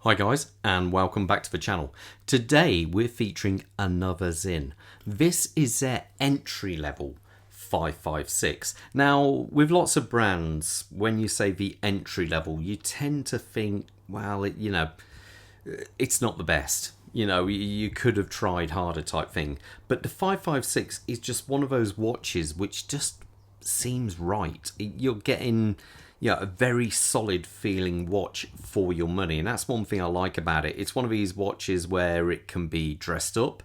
Hi guys, and welcome back to the channel. Today we're featuring another Sinn. This is their entry level 556. Now, with lots of brands, when you say the entry level, you tend to think, well, it's not the best. You could have tried harder type thing. But the 556 is just one of those watches which just seems right. You're getting a very solid feeling watch for your money, and that's one thing I like about it. It's one of these watches where it can be dressed up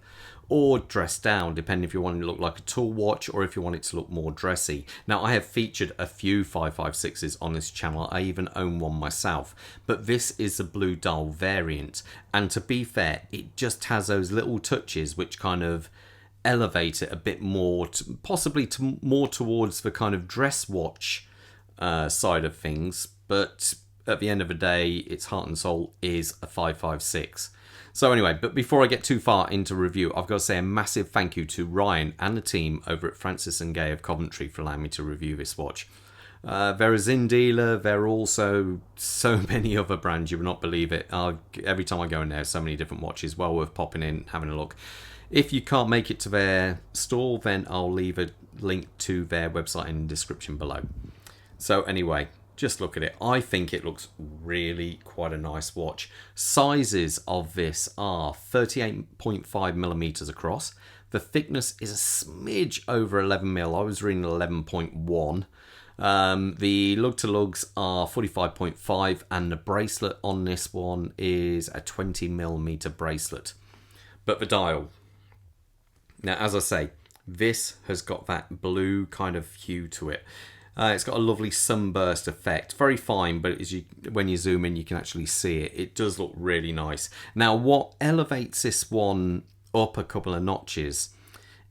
or dressed down, depending if you want it to look like a tool watch or if you want it to look more dressy. Now, I have featured a few 556s on this channel. I even own one myself, but this is the blue dial variant, and to be fair, it just has those little touches which kind of elevate it a bit more, possibly more towards the kind of dress watch side of things. But at the end of the day, its heart and soul is a 556. So anyway, but before I get too far into review, I've got to say a massive thank you to Ryan and the team over at Francis & Gay of Coventry for allowing me to review this watch. They're a Sinn dealer. There are also so many other brands, you would not believe it. Every time I go in there, so many different watches. Well worth popping in, having a look. If you can't make it to their store, then I'll leave a link to their website in the description below. So anyway, just look at it. I think it looks really quite a nice watch. Sizes of this are 38.5 millimeters across. The thickness is a smidge over 11 mil. I was reading 11.1. The lug to lugs are 45.5, and the bracelet on this one is a 20 millimeter bracelet. But the dial. Now, as I say, this has got that blue kind of hue to it. It's got a lovely sunburst effect. Very fine, but when you zoom in, you can actually see it. It does look really nice. Now, what elevates this one up a couple of notches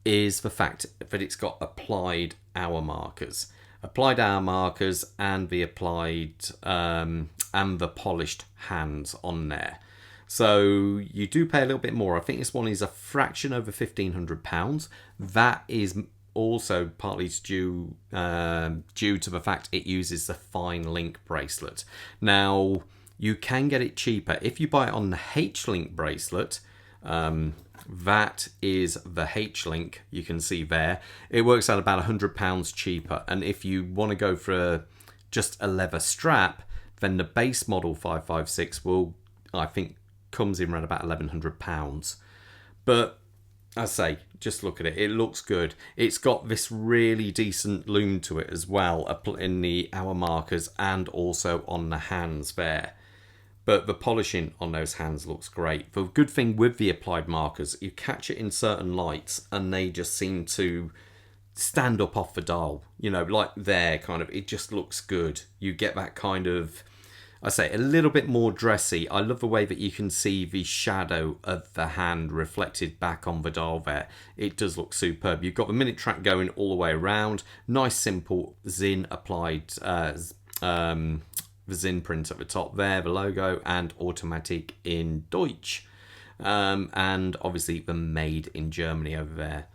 is the fact that it's got applied hour markers. Applied hour markers and the applied and the polished hands on there. So you do pay a little bit more. I think this one is a fraction over £1,500. That is also partly due to the fact it uses the fine link bracelet. Now, you can get it cheaper if you buy it on the H-link bracelet. That is the H-link, you can see there. It works out about £100 cheaper. And if you want to go for just a leather strap, then the base model 556 will, I think, comes in around about £1,100. But I say, just look at it. It looks good. It's got this really decent lume to it as well in the hour markers and also on the hands there. But the polishing on those hands looks great. The good thing with the applied markers, you catch it in certain lights and they just seem to stand up off the dial. Like there, kind of, it just looks good. You get that kind of, I say, a little bit more dressy. I love the way that you can see the shadow of the hand reflected back on the dial there. It does look superb. You've got the minute track going all the way around. Nice, simple Sinn applied, the Sinn print at the top there, the logo, and automatic in Deutsch. And obviously the made in Germany over there.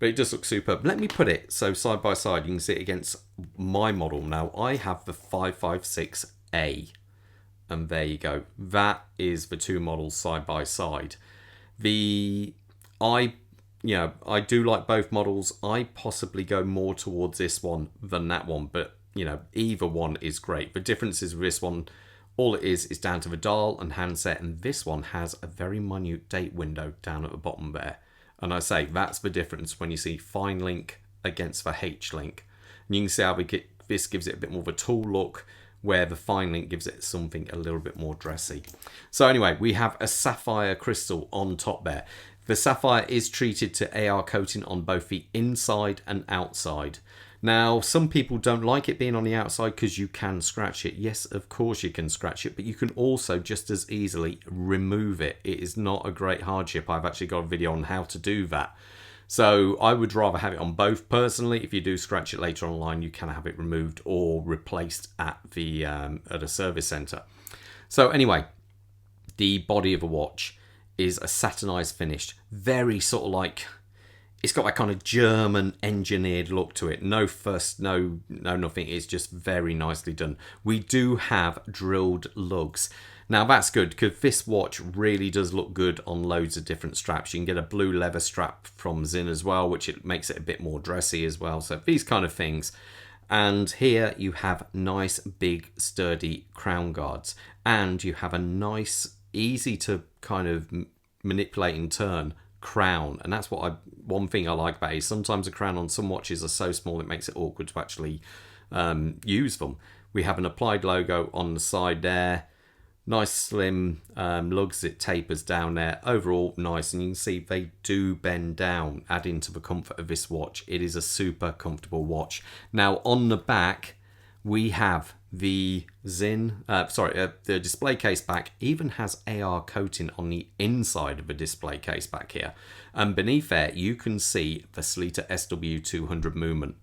But it does look superb. Let me put it so side by side. You can see it against my model. Now, I have the 556A. And there you go. That is the two models side by side. I do like both models. I possibly go more towards this one than that one. But, either one is great. The difference is with this one, all it is down to the dial and handset. And this one has a very minute date window down at the bottom there. And I say, that's the difference when you see fine link against the H link. And you can see how this gives it a bit more of a tool look, where the fine link gives it something a little bit more dressy. So anyway, we have a sapphire crystal on top there. The sapphire is treated to AR coating on both the inside and outside. Now, some people don't like it being on the outside because you can scratch it. Yes, of course you can scratch it, but you can also just as easily remove it. It is not a great hardship. I've actually got a video on how to do that. So I would rather have it on both personally. If you do scratch it later online, you can have it removed or replaced at a service center. So anyway, the body of a watch is a satinized finish. Very sort of like, it's got that kind of German engineered look to it. No fuss, no nothing. It's just very nicely done. We do have drilled lugs. Now that's good because this watch really does look good on loads of different straps. You can get a blue leather strap from Sinn as well, which it makes it a bit more dressy as well. So these kind of things. And here you have nice, big, sturdy crown guards. And you have a nice, easy to kind of manipulate and turn crown. And that's one thing I like about it is sometimes a crown on some watches are so small it makes it awkward to actually use them. We have an applied logo on the side there. Nice slim lugs, it tapers down there. Overall nice, and you can see they do bend down, adding to the comfort of this watch. It is a super comfortable watch. Now on the back we have the Sinn, the display case back even has AR coating on the inside of the display case back here. And beneath there you can see the Sleater SW200 movement.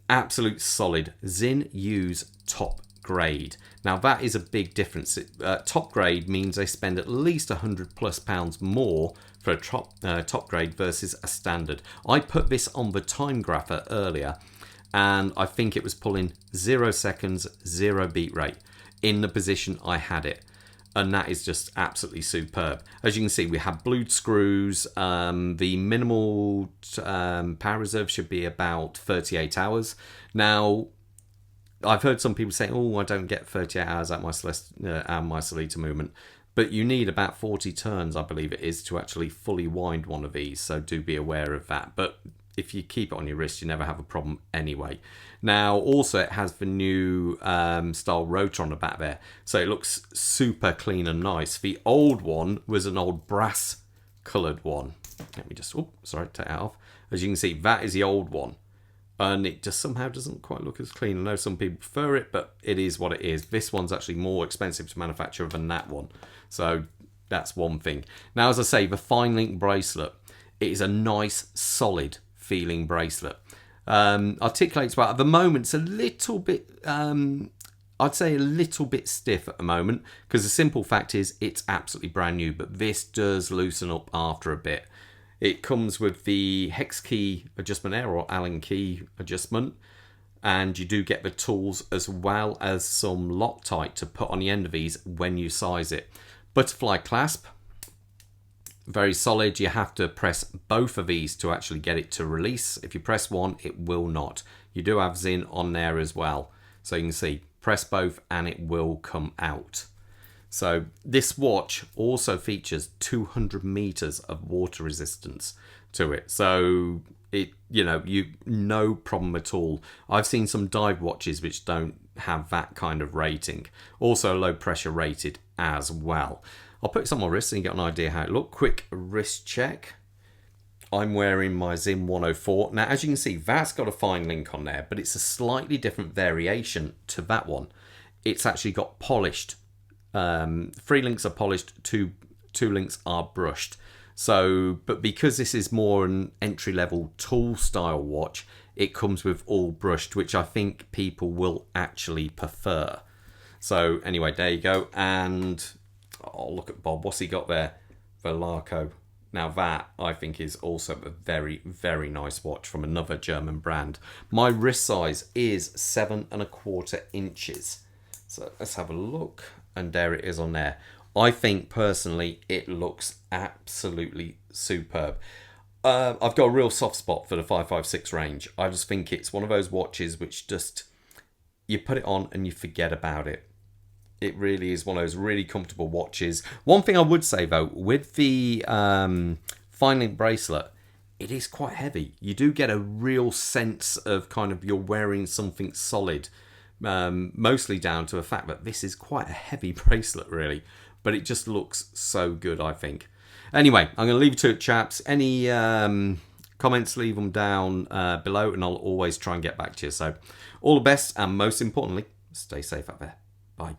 Absolute solid. Sinn use top grade. Now that is a big difference. Top grade means they spend at least £100+ more for a top grade versus a standard. I put this on the time grapher earlier and I think it was pulling 0 seconds, 0 beat rate in the position I had it. And that is just absolutely superb. As you can see, we have blued screws. The minimal power reserve should be about 38 hours. Now, I've heard some people say, oh, I don't get 38 hours at my Sleater movement. But you need about 40 turns, I believe it is, to actually fully wind one of these. So do be aware of that. But if you keep it on your wrist, you never have a problem anyway. Now, also, it has the new style rotor on the back there. So it looks super clean and nice. The old one was an old brass coloured one. Let me just, take that off. As you can see, that is the old one. And it just somehow doesn't quite look as clean. I know some people prefer it, but it is what it is. This one's actually more expensive to manufacture than that one. So that's one thing. Now, as I say, the fine link bracelet, it is a nice, solid feeling bracelet. Articulates well. At the moment, it's a little bit, I'd say a little bit stiff at the moment, because the simple fact is it's absolutely brand new, but this does loosen up after a bit. It comes with the hex key adjustment there, or Allen key adjustment, and you do get the tools as well as some Loctite to put on the end of these when you size it. Butterfly clasp, very solid. You have to press both of these to actually get it to release. If you press one, it will not. You do have Sinn on there as well, so you can see press both and it will come out. So this watch also features 200 meters of water resistance to it. So it, no problem at all. I've seen some dive watches which don't have that kind of rating. Also low pressure rated as well. I'll put this on my wrist so you get an idea how it looks. Quick wrist check. I'm wearing my Sinn 104. Now, as you can see, that's got a fine link on there, but it's a slightly different variation to that one. It's actually got polished. 3 links are polished, two links are brushed. So, but because this is more an entry-level tool style watch, it comes with all brushed, which I think people will actually prefer. So anyway, there you go. And oh, look at Bob. What's he got there? Velarco. Now that, I think, is also a very, very nice watch from another German brand. My wrist size is 7¼ inches. So let's have a look. And there it is on there. I think, personally, it looks absolutely superb. I've got a real soft spot for the 556 range. I just think it's one of those watches which just, you put it on and you forget about it. It really is one of those really comfortable watches. One thing I would say, though, with the fine link bracelet, it is quite heavy. You do get a real sense of kind of you're wearing something solid. Mostly down to the fact that this is quite a heavy bracelet, really. But it just looks so good, I think. Anyway, I'm going to leave it to it, chaps. Any comments, leave them down below, and I'll always try and get back to you. So all the best, and most importantly, stay safe out there. Bye.